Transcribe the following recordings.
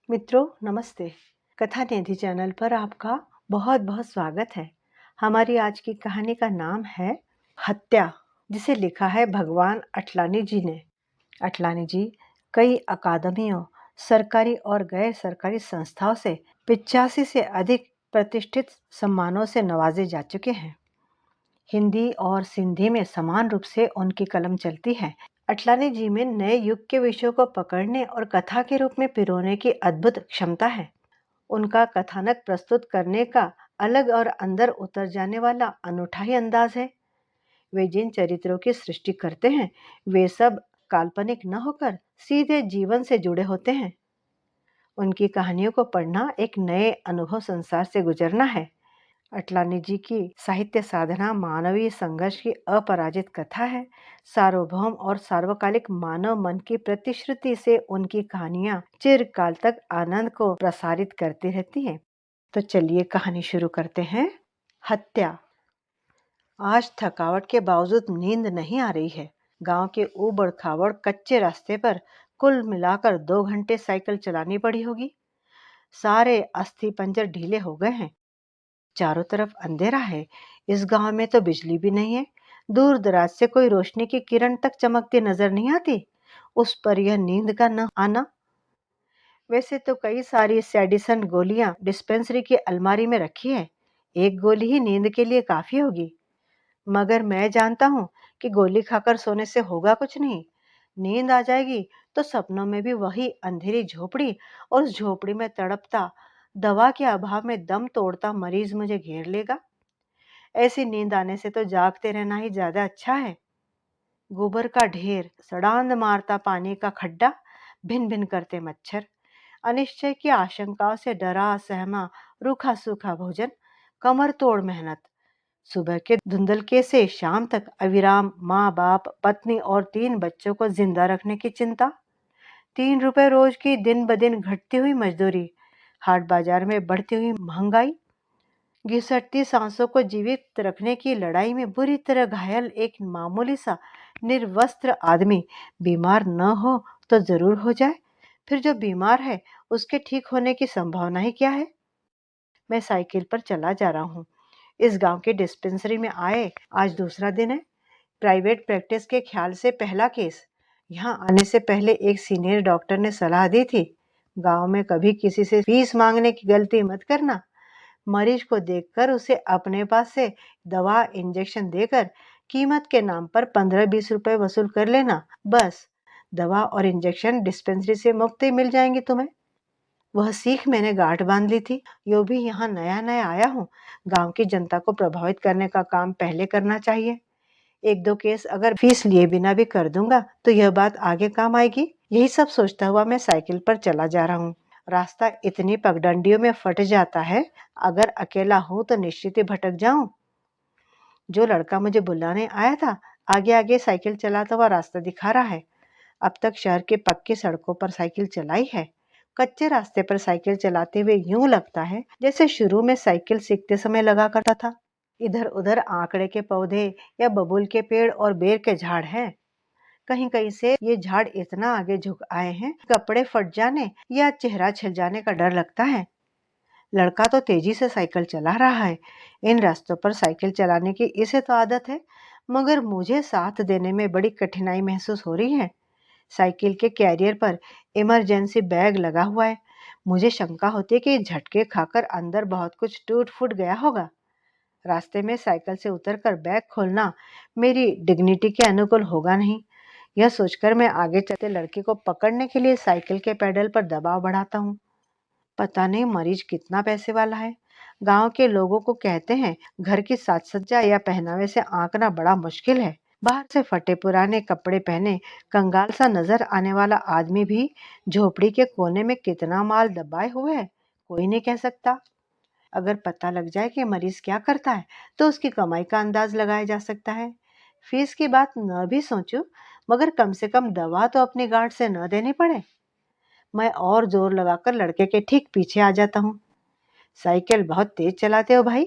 मित्रों नमस्ते। कथा निधि चैनल पर आपका बहुत बहुत स्वागत है। हमारी आज की कहानी का नाम है हत्या, जिसे लिखा है भगवान अटलानी जी ने। अटलानी जी कई अकादमियों, सरकारी और गैर सरकारी संस्थाओं से 85 से अधिक प्रतिष्ठित सम्मानों से नवाजे जा चुके हैं। हिंदी और सिंधी में समान रूप से उनकी कलम चलती है। अटलानी जी में नए युग के विषयों को पकड़ने और कथा के रूप में पिरोने की अद्भुत क्षमता है। उनका कथानक प्रस्तुत करने का अलग और अंदर उतर जाने वाला अनूठा ही अंदाज है। वे जिन चरित्रों की सृष्टि करते हैं वे सब काल्पनिक न होकर सीधे जीवन से जुड़े होते हैं। उनकी कहानियों को पढ़ना एक नए अनुभव संसार से गुजरना है। अटलानी जी की साहित्य साधना मानवीय संघर्ष की अपराजित कथा है। सार्वभौम और सार्वकालिक मानव मन की प्रतिश्रुति से उनकी कहानियां चिरकाल तक आनंद को प्रसारित करती रहती हैं। तो चलिए कहानी शुरू करते हैं। हत्या। आज थकावट के बावजूद नींद नहीं आ रही है। गांव के ऊबड़ खाबड़ कच्चे रास्ते पर कुल मिलाकर 2 घंटे साइकिल चलानी पड़ी होगी। सारे अस्थि पंजर ढीले हो गए हैं। चारों तरफ अंधेरा है। इस गांव में तो बिजली भी नहीं है। दूर दराज से कोई रोशनी की किरण तक चमकती नजर नहीं आती। उस पर यह नींद का न आना। वैसे तो कई सारी सैडिसन गोलियां डिस्पेंसरी की अलमारी में रखी है। एक गोली ही नींद के लिए काफी होगी। मगर मैं जानता हूँ कि गोली खाकर सोने से होगा कुछ नहीं। नींद आ जाएगी तो सपनों में भी वही अंधेरी झोपड़ी और उस झोपड़ी में तड़पता, दवा के अभाव में दम तोड़ता मरीज मुझे घेर लेगा। ऐसी नींद आने से तो जागते रहना ही ज्यादा अच्छा है। गोबर का ढेर, सड़ांध मारता पानी का खड्डा, भिन भिन करते मच्छर, अनिश्चय की आशंकाओं से डरा सहमा रूखा सूखा भोजन, कमर तोड़ मेहनत, सुबह के धुंधलके से शाम तक अविराम माँ बाप पत्नी और 3 बच्चों को जिंदा रखने की चिंता, 3 रुपए रोज की दिन ब दिन घटती हुई मजदूरी, हाट बाजार में बढ़ती हुई महंगाई, घिसटती सांसों को जीवित रखने की लड़ाई में बुरी तरह घायल एक मामूली सा निर्वस्त्र आदमी बीमार न हो तो जरूर हो जाए। फिर जो बीमार है उसके ठीक होने की संभावना ही क्या है। मैं साइकिल पर चला जा रहा हूँ। इस गांव की डिस्पेंसरी में आए आज दूसरा दिन है। प्राइवेट प्रैक्टिस के ख्याल से पहला केस। यहाँ आने से पहले एक सीनियर डॉक्टर ने सलाह दी थी, गांव में कभी किसी से फीस मांगने की गलती मत करना। मरीज को देखकर उसे अपने पास से दवा इंजेक्शन देकर कीमत के नाम पर 15-20 रुपए वसूल कर लेना। बस दवा और इंजेक्शन डिस्पेंसरी से मुफ्त ही मिल जाएंगे तुम्हें। वह सीख मैंने गांठ बांध ली थी। यो भी यहाँ नया नया आया हूँ। गांव की जनता को प्रभावित करने का काम पहले करना चाहिए। 1-2 केस अगर फीस लिए बिना भी कर दूंगा तो यह बात आगे काम आएगी। यही सब सोचता हुआ मैं साइकिल पर चला जा रहा हूँ। रास्ता इतनी पगडंडियों में फट जाता है, अगर अकेला हूं तो निश्चित ही भटक जाऊं। जो लड़का मुझे बुलाने आया था आगे आगे साइकिल चलाता हुआ रास्ता दिखा रहा है। अब तक शहर के पक्की सड़कों पर साइकिल चलाई है। कच्चे रास्ते पर साइकिल चलाते हुए यूं लगता है जैसे शुरू में साइकिल सीखते समय लगा करता था। इधर उधर आंकड़े के पौधे या बबूल के पेड़ और बेर के झाड़ हैं। कहीं कहीं से ये झाड़ इतना आगे झुक आए हैं, कपड़े फट जाने या चेहरा छिल जाने का डर लगता है। लड़का तो तेजी से साइकिल चला रहा है। इन रास्तों पर साइकिल चलाने की इसे तो आदत है, मगर मुझे साथ देने में बड़ी कठिनाई महसूस हो रही है। साइकिल के कैरियर पर इमरजेंसी बैग लगा हुआ है। मुझे शंका होती है कि झटके खाकर अंदर बहुत कुछ टूट फूट गया होगा। रास्ते में साइकिल से उतरकर बैग खोलना मेरी डिग्निटी के अनुकूल होगा नहीं। यह सोचकर मैं आगे चलते लड़के को पकड़ने के लिए साइकिल के पैडल पर दबाव बढ़ाता हूँ। पता नहीं मरीज कितना पैसे वाला है। गांव के लोगों को कहते हैं घर की साज सज्जा या पहनावे से आंकना बड़ा मुश्किल है। बाहर से फटे पुराने कपड़े पहने कंगाल सा नजर आने वाला आदमी भी झोपड़ी के कोने में कितना माल दबाए हुए है कोई नहीं कह सकता। अगर पता लग जाए कि मरीज क्या करता है तो उसकी कमाई का अंदाज लगाया जा सकता है। फीस की बात न भी सोचूं, मगर कम से कम दवा तो अपनी गांठ से न देनी पड़े। मैं और जोर लगाकर लड़के के ठीक पीछे आ जाता हूँ। साइकिल बहुत तेज चलाते हो भाई,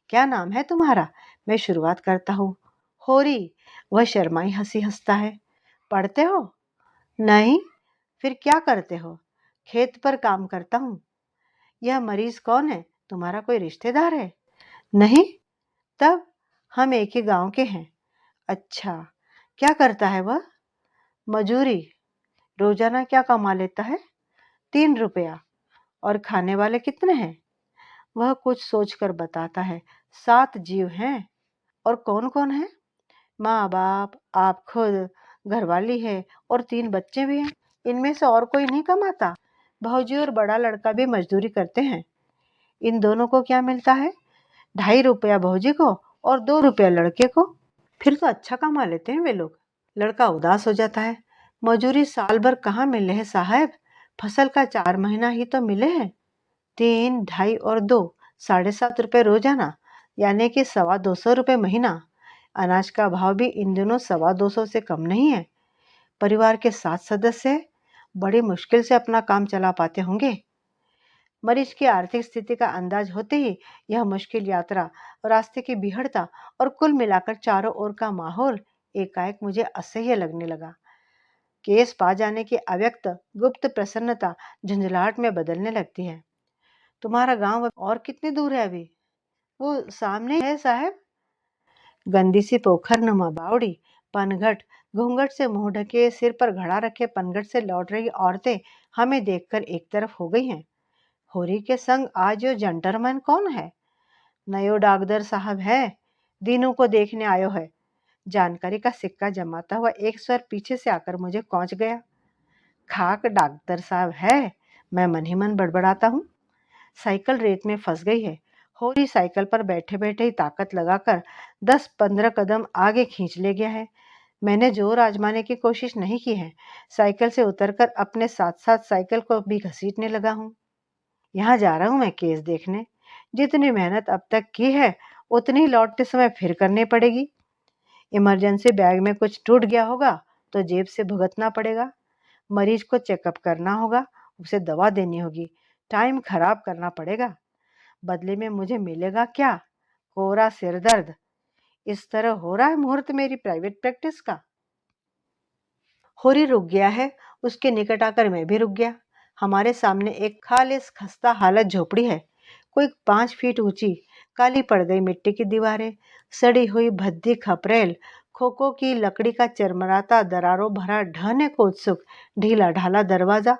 क्या नाम है तुम्हारा? मैं शुरुआत करता हूँ। होरी। वह शर्माई हंसी हंसता है। पढ़ते हो? नहीं। फिर क्या करते हो? खेत पर काम करता हूँ। यह मरीज कौन है? तुम्हारा कोई रिश्तेदार है? नहीं। तब हम एक ही गांव के हैं। अच्छा, क्या करता है वह? मजूरी। रोजाना क्या कमा लेता है? 3 रुपया। और खाने वाले कितने हैं? वह कुछ सोचकर बताता है। 7 जीव हैं। और कौन कौन है? माँ बाप, आप खुद, घरवाली है और 3 बच्चे भी हैं। इनमें से और कोई नहीं कमाता? भौजी और बड़ा लड़का भी मजदूरी करते हैं। इन दोनों को क्या मिलता है? 2.5 रुपया भौजी को और 2 रुपया लड़के को। फिर तो अच्छा कमा लेते हैं वे लोग। लड़का उदास हो जाता है। मजूरी साल भर कहाँ मिले है साहब? फसल का 4 महीना ही तो मिले हैं। 3, 2.5 और 2, 7.5 रुपये रोजाना, यानी कि 225 रुपये महीना। अनाज का भाव भी इन दिनों 225 से कम नहीं है। परिवार के 7 सदस्य बड़ी मुश्किल से अपना काम चला पाते होंगे। मरीज की आर्थिक स्थिति का अंदाज होते ही यह मुश्किल यात्रा, रास्ते की बिहड़ता और कुल मिलाकर चारों ओर का माहौल एकाएक मुझे असह्य लगने लगा। केस पा जाने की अव्यक्त गुप्त प्रसन्नता झंझलाहट में बदलने लगती है। तुम्हारा गांव और कितनी दूर है अभी? वो सामने है साहब। गंदी सी पोखर नुमा बावड़ी, पनघट, घूंघट से मुंह ढके, सिर पर घड़ा रखे पनघट से लौट रही औरतें हमें देखकर एक तरफ हो गई हैं। होरी के संग आज यो जंटरमैन कौन है? नयो डाकदर साहब है। दीनू को देखने आयो है। जानकारी का सिक्का जमाता हुआ एक स्वर पीछे से आकर मुझे पहुंच गया। खाक डॉक्टर साहब है। मैं मन ही मन बड़बड़ाता हूँ। साइकिल रेत में फंस गई है। होरी साइकिल पर बैठे बैठे ही ताकत लगाकर 10-15 कदम आगे खींच ले गया है। मैंने जोर आजमाने की कोशिश नहीं की है। साइकिल से उतरकर अपने साथ साथ साइकिल को भी घसीटने लगा हूँ। यहाँ जा रहा हूँ मैं केस देखने। जितनी मेहनत अब तक की है उतनी लौटते समय फिर करनी पड़ेगी। इमरजेंसी बैग में कुछ टूट गया होगा तो जेब से भुगतना पड़ेगा। मरीज को चेकअप करना होगा, उसे दवा देनी होगी, टाइम खराब करना पड़ेगा। बदले में मुझे मिलेगा क्या? कोरा सिरदर्द। इस तरह हो रहा है मुहूर्त मेरी प्राइवेट प्रैक्टिस का। होरी रुक गया है। उसके निकट आकर मैं भी रुक गया। हमारे सामने एक खालिस खस्ता हालत झोपड़ी है। कोई 5 फीट ऊंची, काली पड़ गई मिट्टी की दीवारें, सड़ी हुई भद्दी खपरेल, खोखो की लकड़ी का चरमराता दरारों भरा ढहने को उत्सुक ढीला ढाला दरवाजा।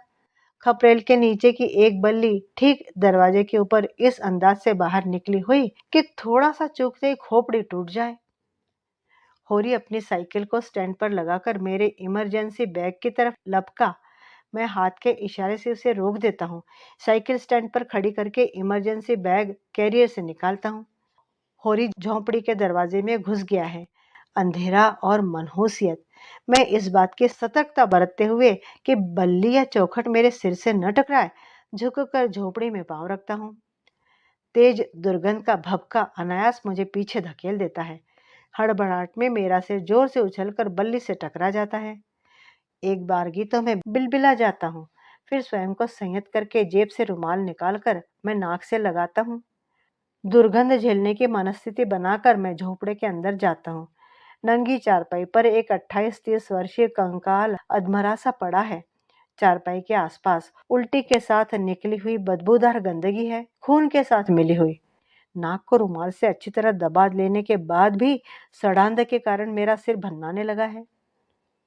खपरेल के नीचे की एक बल्ली ठीक दरवाजे के ऊपर इस अंदाज से बाहर निकली हुई कि थोड़ा सा चूकते ही खोपड़ी टूट जाए। होरी अपनी साइकिल को स्टैंड पर लगाकर मेरे इमरजेंसी बैग की तरफ लपका। मैं हाथ के इशारे से उसे रोक देता हूँ। साइकिल स्टैंड पर खड़ी करके इमरजेंसी बैग कैरियर से निकालता हूँ। होरी झोंपड़ी के दरवाजे में घुस गया है। अंधेरा और मनहूसियत। मैं इस बात की सतर्कता बरतते हुए कि बल्ली या चौखट मेरे सिर से न टकराए, झुककर झोपड़ी में पांव रखता हूँ। तेज दुर्गंध का भभका अनायास मुझे पीछे धकेल देता है। हड़बड़ाहट में मेरा सिर जोर से उछलकर बल्ली से टकरा जाता है। एक बारगी तो मैं बिलबिला जाता हूँ। फिर स्वयं को संयत करके जेब से रुमाल निकालकर मैं नाक से लगाता हूँ। दुर्गंध झेलने की मनस्थिति बनाकर मैं झोपड़े के अंदर जाता हूँ। नंगी चारपाई पर एक 28-30 वर्षीय कंकाल अधमरा सा पड़ा है। चारपाई के आसपास उल्टी के साथ निकली हुई बदबूदार गंदगी है, खून के साथ मिली हुई। नाक को रुमाल से अच्छी तरह दबा लेने के बाद भी सड़ांध के कारण मेरा सिर भन्नाने लगा है।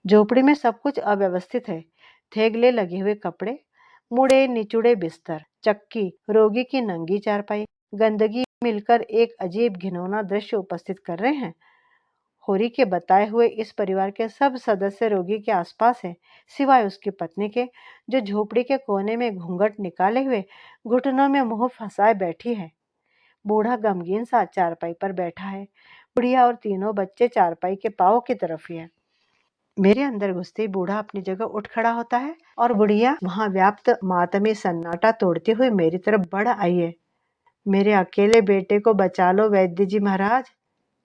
झोपड़ी में सब कुछ अव्यवस्थित है। थेगले लगे हुए कपड़े, मुड़े निचुड़े बिस्तर, चक्की, रोगी की नंगी चारपाई, गंदगी मिलकर एक अजीब घिनौना दृश्य उपस्थित कर रहे हैं। होरी के बताए हुए इस परिवार के सब सदस्य रोगी के आसपास हैं, सिवाय उसकी पत्नी के, जो झोपड़ी के कोने में घूंघट निकाले हुए घुटनों में मुंह फंसाए बैठी है। बूढ़ा गमगीन सा चारपाई पर बैठा है। बुढ़िया और तीनों बच्चे चारपाई के पांव की तरफ ही है। मेरे अंदर घुसते ही बूढ़ा अपनी जगह उठ खड़ा होता है और बुढ़िया वहां व्याप्त मातमी सन्नाटा तोड़ते हुए मेरी तरफ बढ़ आई है। मेरे अकेले बेटे को बचा लो वैद्य जी महाराज।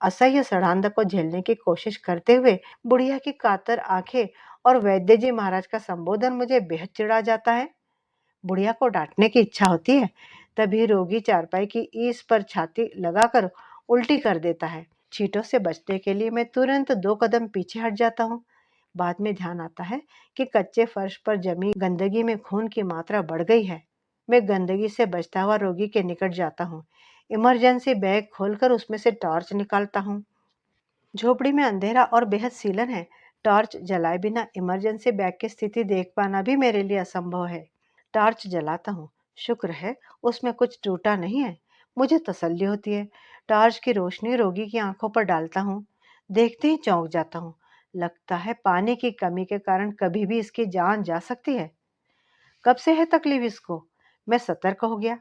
असह्य सड़ांध को झेलने की कोशिश करते हुए बुढ़िया की कातर आंखें और वैद्य जी महाराज का संबोधन मुझे बेहद चिढ़ा जाता है। बुढ़िया को डांटने की इच्छा होती है, तभी रोगी चारपाई की ईस पर छाती लगाकर उल्टी कर देता है। छींटों से बचने के लिए मैं तुरंत 2 कदम पीछे हट जाता हूँ। बाद में ध्यान आता है कि कच्चे फर्श पर जमी गंदगी में खून की मात्रा बढ़ गई है। मैं गंदगी से बचता हुआ रोगी के निकट जाता हूँ। इमरजेंसी बैग खोलकर उसमें से टॉर्च निकालता हूँ। झोपड़ी में अंधेरा और बेहद सीलन है। टॉर्च जलाए बिना इमरजेंसी बैग की स्थिति देख पाना भी मेरे लिए असंभव है। टॉर्च जलाता हूँ। शुक्र है उसमें कुछ टूटा नहीं है। मुझे तसल्ली होती है। टॉर्च की रोशनी रोगी की आंखों पर डालता हूँ। देखते ही चौंक जाता हूँ। लगता है पानी की कमी के कारण कभी भी इसकी जान जा सकती है। कब से है तकलीफ इसको? मैं सतर्क हो गया।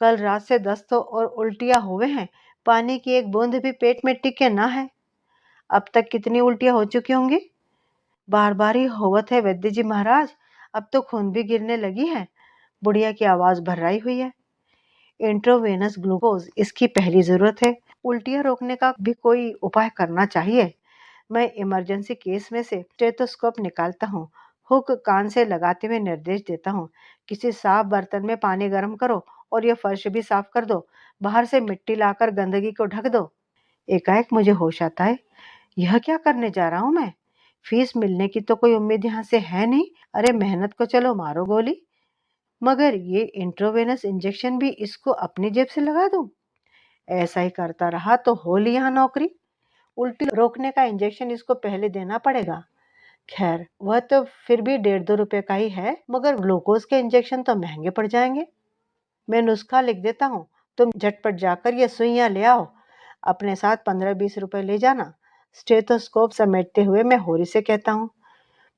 कल रात से दस्त और उल्टियां हुए हैं। पानी की एक बूंद भी पेट में टिके ना है। अब तक कितनी उल्टियां हो चुकी होंगी? बार बार ही होवत है वैद्य जी महाराज। अब तो खून भी गिरने लगी है। बुढ़िया की आवाज भर्राई हुई है। इंट्रोवेनस ग्लूकोज इसकी पहली जरूरत है। उल्टियां रोकने का भी कोई उपाय करना चाहिए। मैं इमरजेंसी केस में से स्टेथोस्कोप निकालता हूँ। हुक कान से लगाते हुए निर्देश देता हूँ। किसी साफ बर्तन में पानी गर्म करो और यह फर्श भी साफ कर दो। बाहर से मिट्टी लाकर गंदगी को ढक दो। एकाएक मुझे होश आता है। यह क्या करने जा रहा हूँ मैं? फीस मिलने की तो कोई उम्मीद यहाँ से है नहीं। अरे मेहनत को चलो मारो गोली। मगर ये इंट्रोवेनस इंजेक्शन भी इसको अपनी जेब से लगा दूं? ऐसा ही करता रहा तो हो ली यहाँ नौकरी। उल्टी रोकने का इंजेक्शन इसको पहले देना पड़ेगा। खैर वह तो फिर भी 1.5-2 रुपए का ही है, मगर ग्लूकोज के इंजेक्शन तो महंगे पड़ जाएंगे। मैं नुस्खा लिख देता हूँ। तुम झटपट जाकर ये सुइयां ले आओ। अपने साथ 15-20 रुपए ले जाना। स्टेथोस्कोप समेटते हुए मैं होरी से कहता हूँ।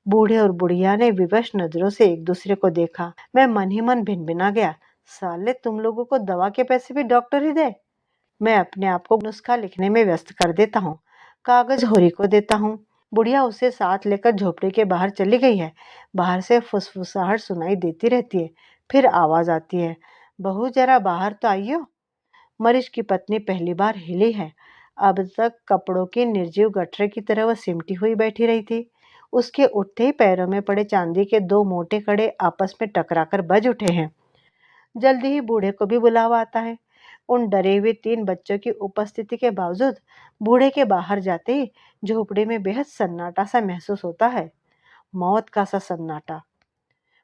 बूढ़े और बुढ़िया ने विवश नजरों से एक दूसरे को देखा। मैं मन ही मन भिनभिना गया। साले तुम लोगों को दवा के पैसे भी डॉक्टर ही दे। मैं अपने आप को नुस्खा लिखने में व्यस्त कर देता हूँ। कागज होरी को देता हूँ। बुढ़िया उसे साथ लेकर झोपड़ी के बाहर चली गई है। बाहर से फुसफुसाहट सुनाई देती रहती है। फिर आवाज आती है, बहू जरा बाहर तो आइयो। मरीज की पत्नी पहली बार हिली है। अब तक कपड़ों की निर्जीव गठरे की तरह वह सिमटी हुई बैठी रही थी। उसके उठते ही पैरों में पड़े चांदी के 2 मोटे कड़े आपस में टकराकर बज उठे हैं। जल्दी ही बूढ़े को भी बुलावा आता है। उन डरे हुए 3 बच्चों की उपस्थिति के बावजूद बूढ़े के बाहर जाते ही झोपड़ी में बेहद सन्नाटा सा महसूस होता है। मौत का सा सन्नाटा।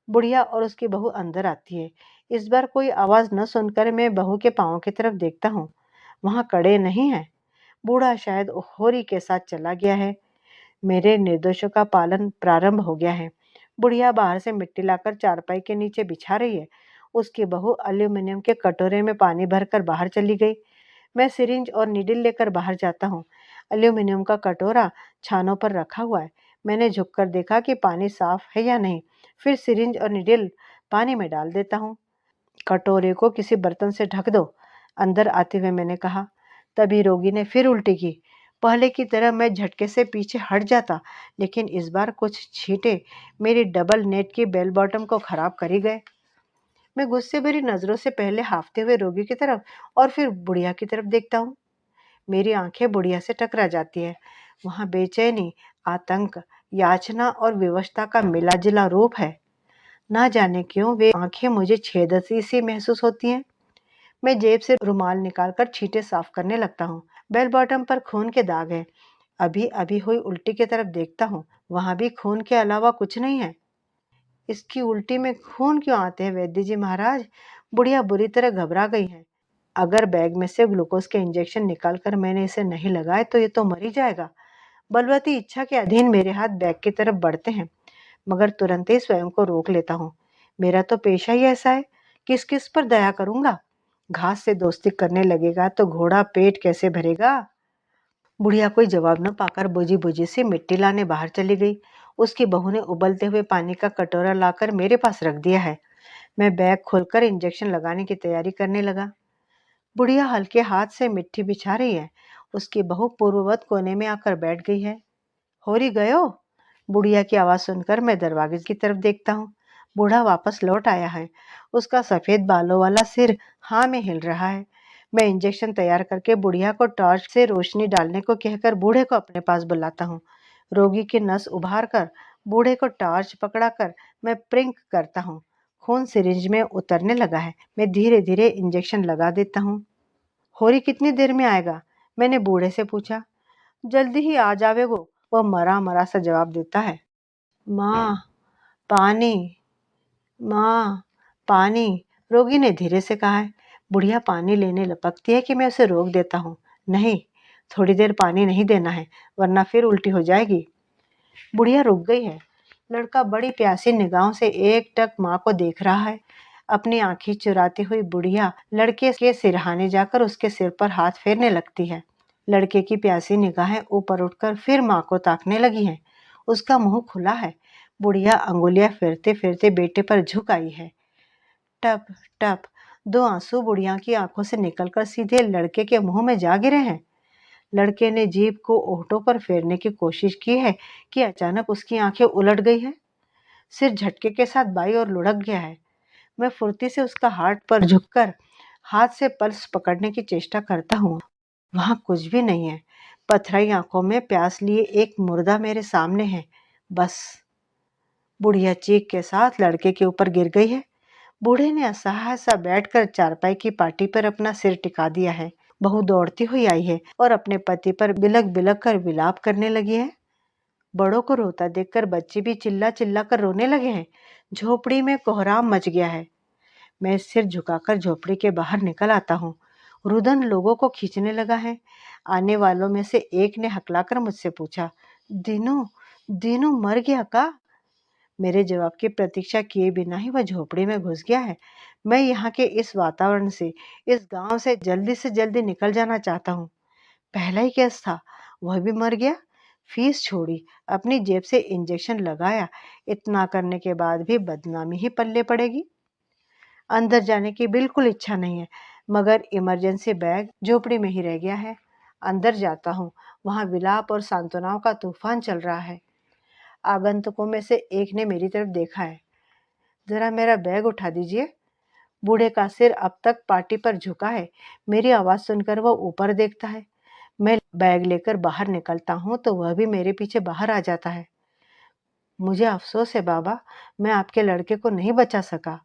बुढ़िया और उसकी बहू अंदर आती है। इस बार कोई आवाज न सुनकर मैं बहू के पांव की तरफ देखता हूँ। वहां कड़े नहीं है। बूढ़ा शायद होरी के साथ चला गया है। मेरे निर्देशों का पालन प्रारंभ हो गया है। बुढ़िया बाहर से मिट्टी लाकर चारपाई के नीचे बिछा रही है। उसकी बहू एल्यूमिनियम के कटोरे में पानी भरकर बाहर चली गई। मैं सिरिंज और नीडल लेकर बाहर जाता हूँ। एल्यूमिनियम का कटोरा छानों पर रखा हुआ है। मैंने झुककर देखा कि पानी साफ है या नहीं। फिर सिरिंज और नीडल पानी में डाल देता हूँ। कटोरे को किसी बर्तन से ढक दो, अंदर आते हुए मैंने कहा। तभी रोगी ने फिर उल्टी की। पहले की तरह मैं झटके से पीछे हट जाता, लेकिन इस बार कुछ छींटे मेरी डबल नेट की बेल बॉटम को खराब कर ही गए। मैं गुस्से भरी नजरों से पहले हाफते हुए रोगी की तरफ और फिर बुढ़िया की तरफ देखता हूँ। मेरी आंखें बुढ़िया से टकरा जाती है। वहां बेचैनी, आतंक, याचना और विवशता का मिला जुला रूप है। ना जाने क्यों वे आंखें मुझे छेदती सी महसूस होती हैं। मैं जेब से रुमाल निकालकर छींटे साफ करने लगता हूँ। बेल बॉटम पर खून के दाग हैं। अभी अभी हुई उल्टी की तरफ देखता हूँ। वहां भी खून के अलावा कुछ नहीं है। इसकी उल्टी में खून क्यों आते हैं वैद्य जी महाराज? बुढ़िया बुरी तरह घबरा गई है। अगर बैग में से ग्लूकोज के इंजेक्शन निकालकर मैंने इसे नहीं लगाए तो ये तो मर ही जाएगा। बलवती इच्छा के अधीन मेरे हाथ बैग की तरफ बढ़ते हैं, मगर तुरंत ही स्वयं को रोक लेता हूँ। मेरा तो पेशा ही ऐसा है। किस किस पर दया करूंगा? घास से दोस्ती करने लगेगा तो घोड़ा पेट कैसे भरेगा? बुढ़िया कोई जवाब न पाकर बुझी बुझी सी मिट्टी लाने बाहर चली गई। उसकी बहू ने उबलते हुए पानी का कटोरा लाकर मेरे पास रख दिया है। मैं बैग खोलकर इंजेक्शन लगाने की तैयारी करने लगा। बुढ़िया हल्के हाथ से मिट्टी बिछा रही है। उसकी बहू पूर्ववत कोने में आकर बैठ गई है। होरी गयो? बुढ़िया की आवाज सुनकर मैं दरवाजे की तरफ देखता हूँ। बूढ़ा वापस लौट आया है। उसका सफेद बालों वाला सिर हाँ में हिल रहा है। मैं इंजेक्शन तैयार करके बुढ़िया को टॉर्च से रोशनी डालने को कहकर बूढ़े को अपने पास बुलाता हूँ। रोगी की नस उभार कर बूढ़े को टॉर्च पकड़ाकर मैं प्रिंक करता हूँ। खून सिरिंज में उतरने लगा है। मैं धीरे धीरे इंजेक्शन लगा देता हूँ। होरी कितनी देर में आएगा? मैंने बूढ़े से पूछा। जल्दी ही आ जावेगो। वह मरा-मरा सा जवाब देता है, माँ, पानी, माँ, पानी। रोगी ने धीरे से कहा है। बुढ़िया पानी लेने लपकती है कि मैं उसे रोक देता हूँ। नहीं, थोड़ी देर पानी नहीं देना है, वरना फिर उल्टी हो जाएगी। बुढ़िया रुक गई है। लड़का बड़ी प्यासी निगाहों से एकटक माँ को देख रहा है। अपनी आंखें चुराती हुई बुढ़िया लड़के के सिरहाने जाकर उसके सिर पर हाथ फेरने लगती है। लड़के की प्यासी निगाहें ऊपर उठकर फिर माँ को ताकने लगी हैं। उसका मुंह खुला है। बुढ़िया अंगुलियां फेरते फेरते बेटे पर झुक आई है। टप टप दो आंसू बुढ़िया की आंखों से निकलकर सीधे लड़के के मुंह में जा गिरे हैं। लड़के ने जीभ को ओंठों पर फेरने की कोशिश की है कि अचानक उसकी आंखें उलट गई हैं। सिर झटके के साथ बाईं ओर लुढ़क गया है। मैं फुर्ती से उसका हाथ पर झुककर हाथ से पल्स पकड़ने की चेष्टा करता हूँ। वहां कुछ भी नहीं है। पथराई आंखों में प्यास लिए एक मुर्दा मेरे सामने है। बस। बुढ़िया चीख के साथ लड़के के ऊपर गिर गई है। बूढ़े ने असहाय सा बैठकर चारपाई की पाटी पर अपना सिर टिका दिया है। बहू दौड़ती हुई आई है और अपने पति पर बिलक बिलक कर विलाप करने लगी है। बड़ों को रोता देखकर बच्चे भी चिल्ला चिल्ला कर रोने लगे हैं। झोपड़ी में कोहराम मच गया है। मैं सिर झुकाकर झोपड़ी के बाहर निकल आता हूँ। रुदन लोगों को खींचने लगा है। आने वालों में से एक ने हकलाकर मुझसे पूछा, दीनू, दीनू मर गया का? मेरे जवाब की प्रतीक्षा किए बिना ही वह झोपड़ी में घुस गया है। मैं यहाँ के इस वातावरण से, इस गांव से जल्दी निकल जाना चाहता हूँ। पहला ही केस था, वह भी मर गया। फीस छोड़ी, अपनी जेब से इंजेक्शन लगाया। इतना करने के बाद भी बदनामी ही पल्ले पड़ेगी। अंदर जाने की बिल्कुल इच्छा नहीं है, मगर इमरजेंसी बैग झोपड़ी में ही रह गया है। अंदर जाता हूँ। वहां विलाप और सांत्वनाओं का तूफान चल रहा है। आगंतुकों में से एक ने मेरी तरफ देखा है। जरा मेरा बैग उठा दीजिए। बूढ़े का सिर अब तक पाटी पर झुका है। मेरी आवाज सुनकर वह ऊपर देखता है। मैं बैग लेकर बाहर निकलता हूँ तो वह भी मेरे पीछे बाहर आ जाता है। मुझे अफसोस है बाबा, मैं आपके लड़के को नहीं बचा सका।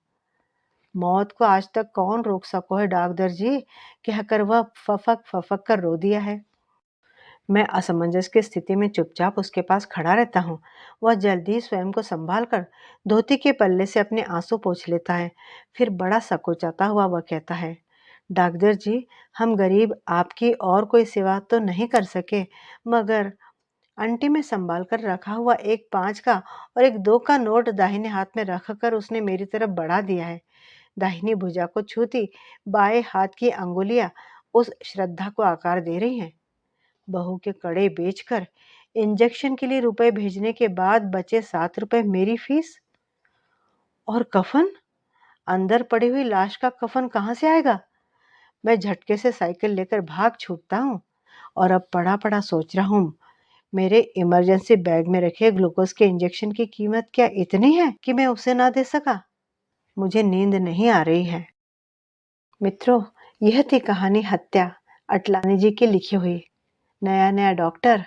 मौत को आज तक कौन रोक सको है डाकदर जी, कहकर वह फफक फफक कर रो दिया है। मैं असमंजस की स्थिति में चुपचाप उसके पास खड़ा रहता हूँ। वह जल्दी ही स्वयं को संभाल कर धोती के पल्ले से अपने आंसू पोंछ लेता है। फिर बड़ा सकुचाता हुआ वह कहता है, डॉक्टर जी, हम गरीब आपकी और कोई सेवा तो नहीं कर सके, मगर अंटी में संभाल कर रखा हुआ एक 5 का और एक 2 का नोट दाहिने हाथ में रखकर उसने मेरी तरफ बढ़ा दिया है। दाहिनी भुजा को छूती बाएं हाथ की अंगुलियां उस श्रद्धा को आकार दे रही हैं। बहू के कड़े बेचकर इंजेक्शन के लिए रुपए भेजने के बाद बचे 7 रुपए मेरी फीस। और कफन, अंदर पड़ी हुई लाश का कफन कहाँ से आएगा? मैं झटके से साइकिल लेकर भाग छूटता हूँ और अब पड़ा पड़ा सोच रहा हूँ, मेरे इमरजेंसी बैग में रखे ग्लूकोज के इंजेक्शन की कीमत क्या इतनी है कि मैं उसे ना दे सका? मुझे नींद नहीं आ रही है। मित्रों, यह थी कहानी हत्या, अटलानी जी की लिखी हुई। नया नया डॉक्टर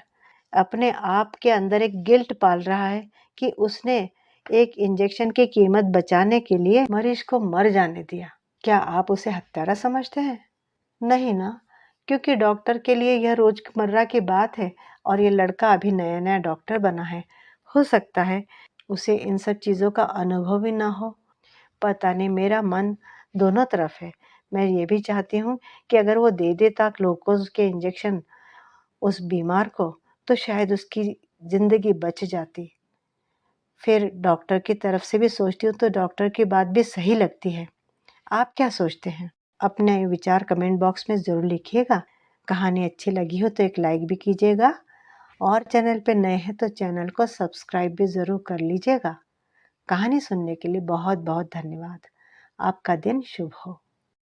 अपने आप के अंदर एक गिल्ट पाल रहा है कि उसने एक इंजेक्शन की कीमत बचाने के लिए मरीज को मर जाने दिया। क्या आप उसे हत्यारा समझते हैं? नहीं ना, क्योंकि डॉक्टर के लिए यह रोजमर्रा की बात है और ये लड़का अभी नया नया डॉक्टर बना है। हो सकता है उसे इन सब चीज़ों का अनुभव ही ना हो। पता नहीं, मेरा मन दोनों तरफ है। मैं ये भी चाहती हूँ कि अगर वो दे देता ग्लूकोज के इंजेक्शन उस बीमार को, तो शायद उसकी जिंदगी बच जाती। फिर डॉक्टर की तरफ से भी सोचती हूँ तो डॉक्टर की बात भी सही लगती है। आप क्या सोचते हैं? अपने विचार कमेंट बॉक्स में ज़रूर लिखिएगा। कहानी अच्छी लगी हो तो एक लाइक भी कीजिएगा और चैनल पे नए हैं तो चैनल को सब्सक्राइब भी ज़रूर कर लीजिएगा। कहानी सुनने के लिए बहुत बहुत धन्यवाद। आपका दिन शुभ हो।